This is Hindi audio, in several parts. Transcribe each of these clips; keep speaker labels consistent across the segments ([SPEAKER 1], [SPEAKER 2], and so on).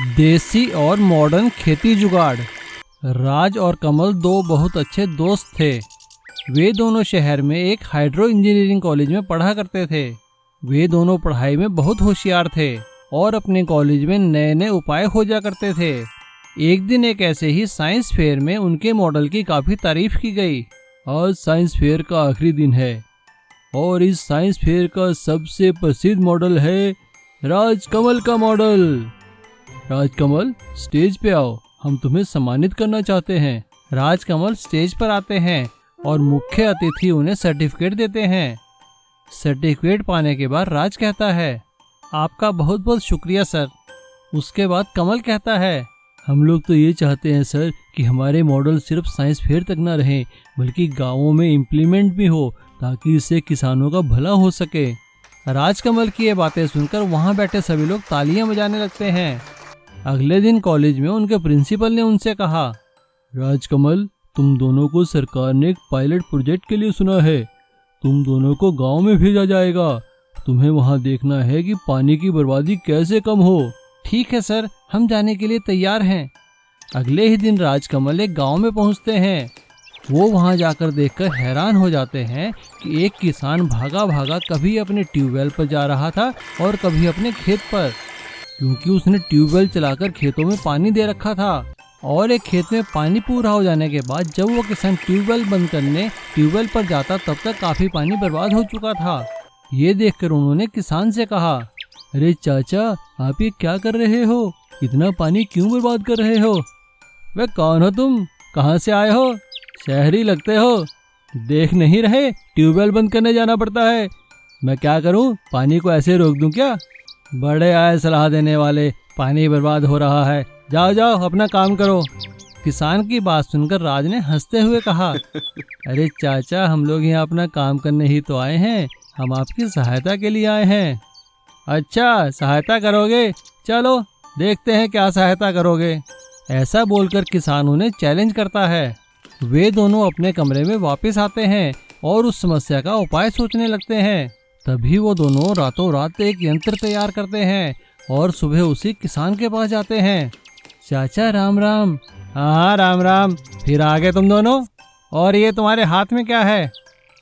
[SPEAKER 1] देसी और मॉडर्न खेती जुगाड़। राज और कमल दो बहुत अच्छे दोस्त थे। वे दोनों शहर में एक हाइड्रो इंजीनियरिंग कॉलेज में पढ़ा करते थे। वे दोनों पढ़ाई में बहुत होशियार थे और अपने कॉलेज में नए नए उपाय खोजा करते थे। एक दिन एक ऐसे ही साइंस फेयर में उनके मॉडल की काफ़ी तारीफ की गई। आज साइंस फेयर का आखिरी दिन है और इस साइंस फेयर का सबसे प्रसिद्ध मॉडल है राजकमल का मॉडल। राजकमल, स्टेज पे आओ, हम तुम्हें सम्मानित करना चाहते हैं। राजकमल स्टेज पर आते हैं और मुख्य अतिथि उन्हें सर्टिफिकेट देते हैं। सर्टिफिकेट पाने के बाद राज कहता है, आपका बहुत बहुत शुक्रिया सर। उसके बाद कमल कहता है, हम लोग तो ये चाहते हैं सर कि हमारे मॉडल सिर्फ साइंस फेयर तक ना रहें बल्कि गाँवों में इम्प्लीमेंट भी हो ताकि इससे किसानों का भला हो सके। राजकमल की ये बातें सुनकर वहाँ बैठे सभी लोग तालियां बजाने लगते हैं। अगले दिन कॉलेज में उनके प्रिंसिपल ने उनसे कहा, राजकमल, तुम दोनों को सरकार ने एक पायलट प्रोजेक्ट के लिए सुना है। तुम दोनों को गांव में भेजा जाएगा। तुम्हें वहां देखना है कि पानी की बर्बादी कैसे कम हो। ठीक है सर, हम जाने के लिए तैयार हैं। अगले ही दिन राजकमल एक गांव में पहुंचते हैं। वो वहां जाकर देखकर हैरान हो जाते हैं कि एक किसान भागा भागा कभी अपने ट्यूबवेल पर जा रहा था और कभी अपने खेत पर, क्योंकि उसने ट्यूबवेल चलाकर खेतों में पानी दे रखा था। और एक खेत में पानी पूरा हो जाने के बाद जब वो किसान ट्यूबवेल बंद करने ट्यूबवेल पर जाता तब तक काफी पानी बर्बाद हो चुका था। ये देखकर उन्होंने किसान से कहा, अरे चाचा, आप ये क्या कर रहे हो? इतना पानी क्यों बर्बाद कर रहे हो? वे कौन हो तुम? कहाँ से आए हो? शहरी लगते हो। देख नहीं रहे ट्यूबवेल बंद करने जाना पड़ता है। मैं क्या करूँ, पानी को ऐसे रोक दूँ क्या? बड़े आए सलाह देने वाले, पानी बर्बाद हो रहा है, जाओ जाओ अपना काम करो। किसान की बात सुनकर राज ने हंसते हुए कहा, अरे चाचा, हम लोग यहाँ अपना काम करने ही तो आए हैं, हम आपकी सहायता के लिए आए हैं। अच्छा, सहायता करोगे? चलो देखते हैं क्या सहायता करोगे। ऐसा बोलकर किसान उन्हें चैलेंज करता है। वे दोनों अपने कमरे में वापस आते हैं और उस समस्या का उपाय सोचने लगते हैं। तभी वो दोनों रातों रात एक यंत्र तैयार करते हैं और सुबह उसी किसान के पास जाते हैं। चाचा राम राम। हाँ राम राम, फिर आ गए तुम दोनों, और ये तुम्हारे हाथ में क्या है?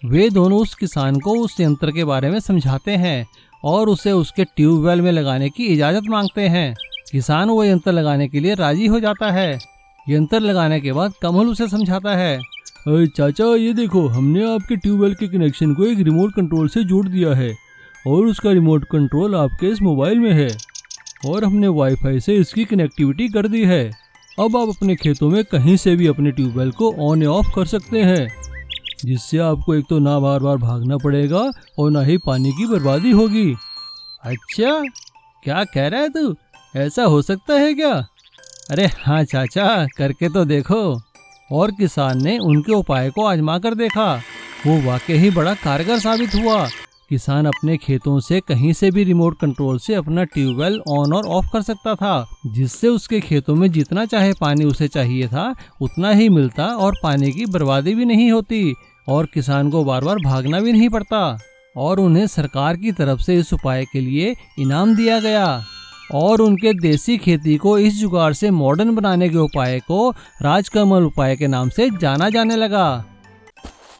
[SPEAKER 1] वे दोनों उस किसान को उस यंत्र के बारे में समझाते हैं और उसे उसके ट्यूबवेल में लगाने की इजाज़त मांगते हैं। किसान वो यंत्र लगाने के लिए राजी हो जाता है। यंत्र लगाने के बाद कमल उसे समझाता है, अरे चाचा, ये देखो, हमने आपके ट्यूबवेल के कनेक्शन को एक रिमोट कंट्रोल से जोड़ दिया है और उसका रिमोट कंट्रोल आपके इस मोबाइल में है और हमने वाईफाई से इसकी कनेक्टिविटी कर दी है। अब आप अपने खेतों में कहीं से भी अपने ट्यूबवेल को ऑन या ऑफ कर सकते हैं, जिससे आपको एक तो ना बार बार भागना पड़ेगा और ना ही पानी की बर्बादी होगी। अच्छा, क्या कह रहा है तू? ऐसा हो सकता है क्या? अरे हाँ चाचा, करके तो देखो। और किसान ने उनके उपाय को आजमा कर देखा। वो वाकई ही बड़ा कारगर साबित हुआ। किसान अपने खेतों से कहीं से भी रिमोट कंट्रोल से अपना ट्यूबवेल ऑन और ऑफ कर सकता था, जिससे उसके खेतों में जितना चाहे पानी उसे चाहिए था उतना ही मिलता और पानी की बर्बादी भी नहीं होती और किसान को बार बार भागना भी नहीं पड़ता। और उन्हें सरकार की तरफ से इस उपाय के लिए इनाम दिया गया और उनके देसी खेती को इस जुगाड़ से मॉडर्न बनाने के उपाय को राजकमल उपाय के नाम से जाना जाने लगा।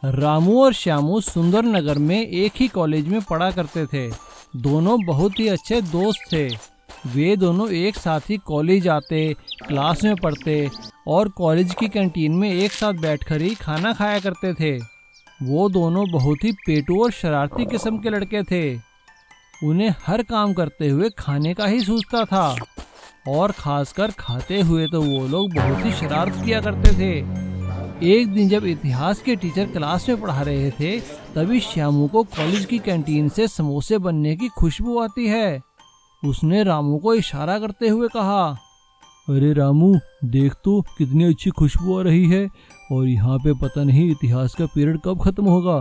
[SPEAKER 1] रामू और श्यामू सुंदर नगर में एक ही कॉलेज में पढ़ा करते थे। दोनों बहुत ही अच्छे दोस्त थे। वे दोनों एक साथ ही कॉलेज आते, क्लास में पढ़ते और कॉलेज की कैंटीन में एक साथ बैठकर ही खाना खाया करते थे। वो दोनों बहुत ही पेटू और शरारती किस्म के लड़के थे। उन्हें हर काम करते हुए खाने का ही सूझता था और खासकर खाते हुए तो वो लोग बहुत ही शरारत किया करते थे। एक दिन जब इतिहास के टीचर क्लास में पढ़ा रहे थे तभी श्यामू को कॉलेज की कैंटीन से समोसे बनने की खुशबू आती है। उसने रामू को इशारा करते हुए कहा, अरे रामू, देख तो कितनी अच्छी खुशबू आ रही है और यहाँ पे पता नहीं इतिहास का पीरियड कब खत्म होगा।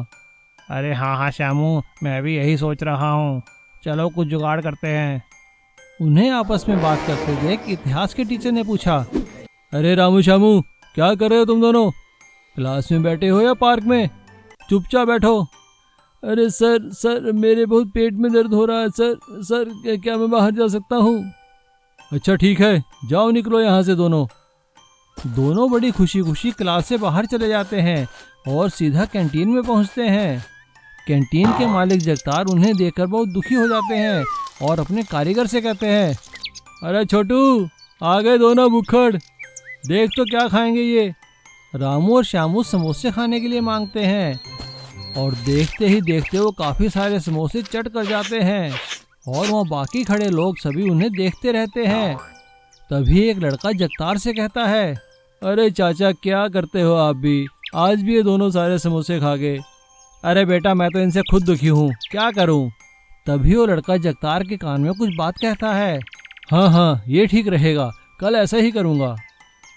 [SPEAKER 2] अरे हाँ हाँ श्यामू, मैं भी यही सोच रहा हूँ, चलो कुछ जुगाड़ करते हैं।
[SPEAKER 1] उन्हें आपस में बात करते देख इतिहास के टीचर ने पूछा, अरे रामू श्यामू, क्या कर रहे हो तुम दोनों? क्लास में बैठे हो या पार्क में? चुपचाप बैठो। अरे सर मेरे बहुत पेट में दर्द हो रहा है सर, क्या मैं बाहर जा सकता हूँ? अच्छा ठीक है, जाओ निकलो यहाँ से दोनों। दोनों बड़ी खुशी खुशी क्लास से बाहर चले जाते हैं और सीधा कैंटीन में पहुँचते हैं। कैंटीन के मालिक जगतार उन्हें देखकर बहुत दुखी हो जाते हैं और अपने कारीगर से कहते हैं, अरे छोटू, आ गए दोनों भुक्खड़, देख तो क्या खाएंगे ये। रामू और श्यामू समोसे खाने के लिए मांगते हैं और देखते ही देखते वो काफ़ी सारे समोसे चट कर जाते हैं और वहाँ बाकी खड़े लोग सभी उन्हें देखते रहते हैं। तभी एक लड़का जगतार से कहता है, अरे चाचा, क्या करते हो आप भी, आज भी ये दोनों सारे समोसे खा गए। अरे बेटा, मैं तो इनसे खुद दुखी हूँ, क्या करूँ। तभी वो लड़का जगतार के कान में कुछ बात कहता है, हाँ हाँ, ये ठीक रहेगा, कल ऐसा ही करूँगा।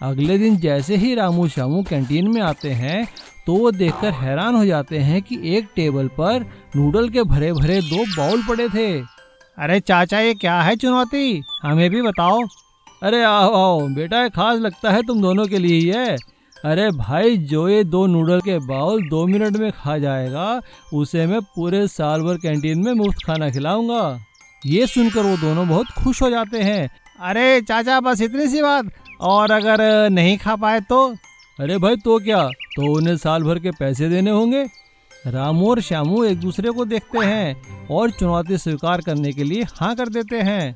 [SPEAKER 1] अगले दिन जैसे ही रामू श्यामू कैंटीन में आते हैं तो वो देखकर हैरान हो जाते हैं कि एक टेबल पर नूडल के भरे भरे 2 बाउल पड़े थे।
[SPEAKER 2] अरे चाचा, ये क्या है चुनौती, हमें भी बताओ।
[SPEAKER 1] अरे आओ आओ बेटा, खास लगता है तुम दोनों के लिए ही है। अरे भाई, जो ये 2 नूडल के बाउल 2 मिनट में खा जाएगा उसे मैं पूरे साल भर कैंटीन में मुफ्त खाना खिलाऊंगा। ये सुनकर वो दोनों बहुत खुश हो जाते हैं।
[SPEAKER 2] अरे चाचा, बस इतनी सी बात, और अगर नहीं खा पाए तो?
[SPEAKER 1] अरे भाई, तो क्या, तो उन्हें साल भर के पैसे देने होंगे। रामू और श्यामू एक दूसरे को देखते हैं और चुनौती स्वीकार करने के लिए हाँ कर देते हैं।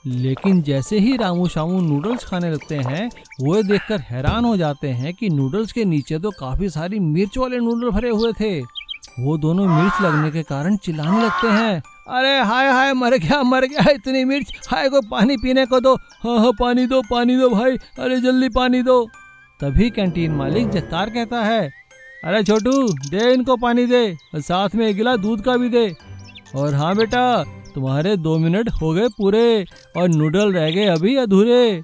[SPEAKER 1] लेकिन जैसे ही रामू श्यामू नूडल्स खाने लगते हैं वो देखकर हैरान हो जाते हैं कि नूडल्स के नीचे तो काफ़ी सारी मिर्च वाले नूडल भरे हुए थे। वो दोनों मिर्च लगने के कारण चिल्लाने लगते हैं, अरे हाय हाय, मर गया, इतनी मिर्च, हाय को पानी पीने को दो, हाँ हाँ पानी दो भाई, अरे जल्दी पानी दो। तभी कैंटीन मालिक जगतार कहता है, अरे छोटू, दे इनको पानी दे और साथ में 1 गिलास दूध का भी दे। और हाँ बेटा, तुम्हारे 2 मिनट हो गए पूरे और नूडल रह गए अभी अधूरे।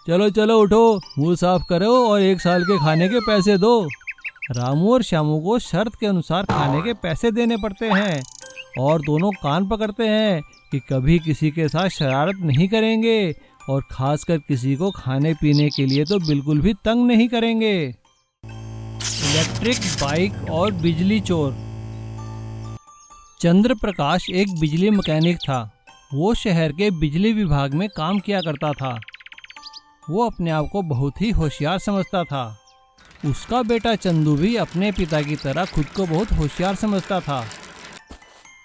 [SPEAKER 1] चलो चलो उठो, मुंह साफ करो और 1 साल के खाने के पैसे दो। रामू और श्यामू को शर्त के अनुसार खाने के पैसे देने पड़ते हैं और दोनों कान पकड़ते हैं कि कभी किसी के साथ शरारत नहीं करेंगे और खासकर किसी को खाने पीने के लिए तो बिल्कुल भी तंग नहीं करेंगे। इलेक्ट्रिक बाइक और बिजली चोर। चंद्र प्रकाश एक बिजली मैकेनिक था। वो शहर के बिजली विभाग में काम किया करता था। वो अपने आप को बहुत ही होशियार समझता था। उसका बेटा चंदू भी अपने पिता की तरह खुद को बहुत होशियार समझता था।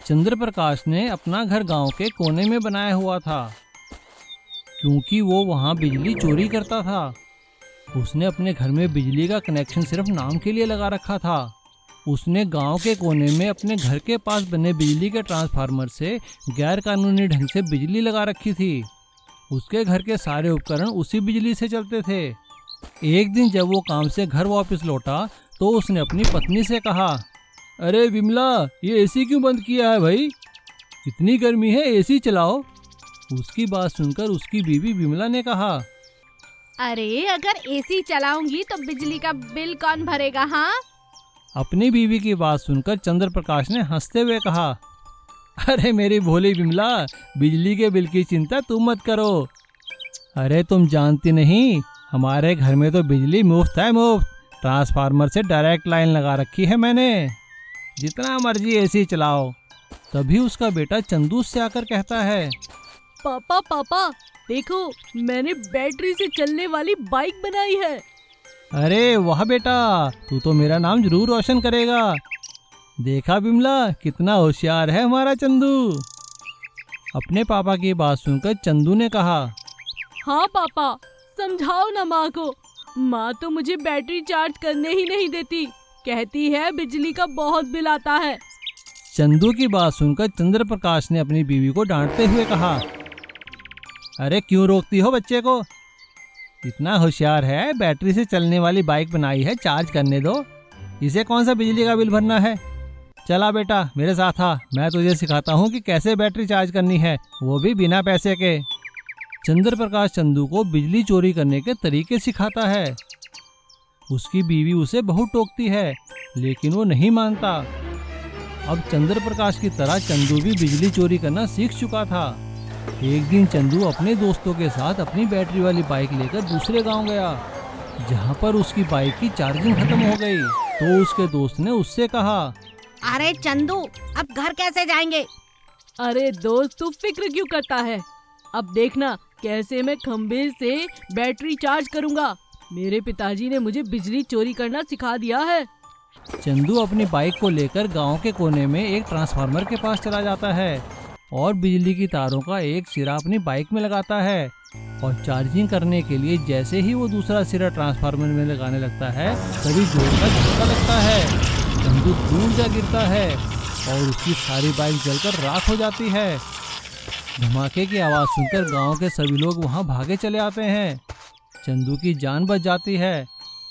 [SPEAKER 1] चंद्र प्रकाश ने अपना घर गांव के कोने में बनाया हुआ था क्योंकि वो वहां बिजली चोरी करता था। उसने अपने घर में बिजली का कनेक्शन सिर्फ नाम के लिए लगा रखा था। उसने गांव के कोने में अपने घर के पास बने बिजली के ट्रांसफार्मर से गैर कानूनी ढंग से बिजली लगा रखी थी। उसके घर के सारे उपकरण उसी बिजली से चलते थे। एक दिन जब वो काम से घर वापस लौटा तो उसने अपनी पत्नी से कहा, अरे विमला, ये एसी क्यों बंद किया है भाई, इतनी गर्मी है, एसी चलाओ। उसकी बात सुनकर उसकी बीवी विमला ने कहा,
[SPEAKER 3] अरे अगर एसी चलाऊंगी तो बिजली का बिल कौन भरेगा? हाँ।
[SPEAKER 1] अपनी बीवी की बात सुनकर चंद्र प्रकाश ने हंसते हुए कहा, अरे मेरी भोली विमला, बिजली के बिल की चिंता तुम मत करो। अरे तुम जानती नहीं, हमारे घर में तो बिजली मुफ्त है, मुफ्त। ट्रांसफार्मर से डायरेक्ट लाइन लगा रखी है मैंने, जितना मर्जी एसी चलाओ। तभी उसका बेटा चंदू से आकर कहता है,
[SPEAKER 4] पापा देखो, मैंने बैटरी से चलने वाली बाइक बनाई है।
[SPEAKER 1] अरे वाह बेटा, तू तो मेरा नाम जरूर रोशन करेगा। देखा विमला, कितना होशियार है हमारा चंदू। अपने पापा की बात सुनकर चंदू ने कहा,
[SPEAKER 4] हाँ पापा, समझाओ ना माँ को। माँ तो मुझे बैटरी चार्ज करने ही नहीं देती, कहती है बिजली का बहुत बिल आता है।
[SPEAKER 1] चंदू की बात सुनकर चंद्र प्रकाश ने अपनी बीवी को डांटते हुए कहा, अरे क्यों रोकती हो बच्चे को, इतना होशियार है, बैटरी से चलने वाली बाइक बनाई है, चार्ज करने दो, इसे कौन सा बिजली का बिल भरना है। चला बेटा, मेरे साथ आ, मैं तुझे सिखाता हूँ कि कैसे बैटरी चार्ज करनी है, वो भी बिना पैसे के। चंद्र प्रकाश चंदू को बिजली चोरी करने के तरीके सिखाता है। उसकी बीवी उसे बहुत टोकती है लेकिन वो नहीं मानता। अब चंद्र प्रकाश की तरह चंदू भी बिजली चोरी करना सीख चुका था। एक दिन चंदू अपने दोस्तों के साथ अपनी बैटरी वाली बाइक लेकर दूसरे गांव गया, जहां पर उसकी बाइक की चार्जिंग खत्म हो गई। तो उसके दोस्त ने उससे कहा,
[SPEAKER 3] अरे चंदू, अब घर कैसे जाएंगे?
[SPEAKER 4] अरे दोस्त, तू फिक्र क्यों करता है, अब देखना कैसे मैं खंबे से बैटरी चार्ज करूंगा। मेरे पिताजी ने मुझे बिजली चोरी करना सिखा दिया है।
[SPEAKER 1] चंदू अपनी बाइक को लेकर गांव के कोने में एक ट्रांसफार्मर के पास चला जाता है और बिजली की तारों का एक सिरा अपनी बाइक में लगाता है और चार्जिंग करने के लिए जैसे ही वो दूसरा सिरा ट्रांसफार्मर में लगाने लगता है तभी जोर का झटका लगता है। चंदू दूर जा गिरता है और उसकी सारी बाइक जलकर राख हो जाती है। धमाके की आवाज़ सुनकर गांव के सभी लोग वहां भागे चले आते हैं। चंदू की जान बच जाती है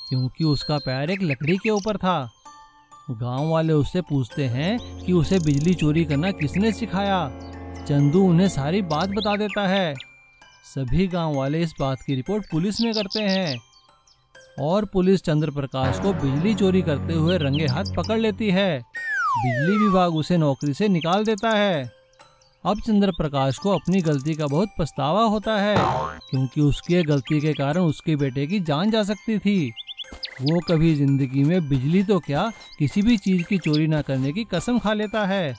[SPEAKER 1] क्योंकि उसका पैर एक लकड़ी के ऊपर था। गांव वाले उससे पूछते हैं कि उसे बिजली चोरी करना किसने सिखाया। चंदू उन्हें सारी बात बता देता है। सभी गांव वाले इस बात की रिपोर्ट पुलिस में करते हैं और पुलिस चंद्र प्रकाश को बिजली चोरी करते हुए रंगे हाथ पकड़ लेती है। बिजली विभाग उसे नौकरी से निकाल देता है। अब चंद्र प्रकाश को अपनी गलती का बहुत पछतावा होता है क्योंकि उसकी गलती के कारण उसके बेटे की जान जा सकती थी। वो कभी जिंदगी में बिजली तो क्या किसी भी चीज की चोरी ना करने की कसम खा लेता है।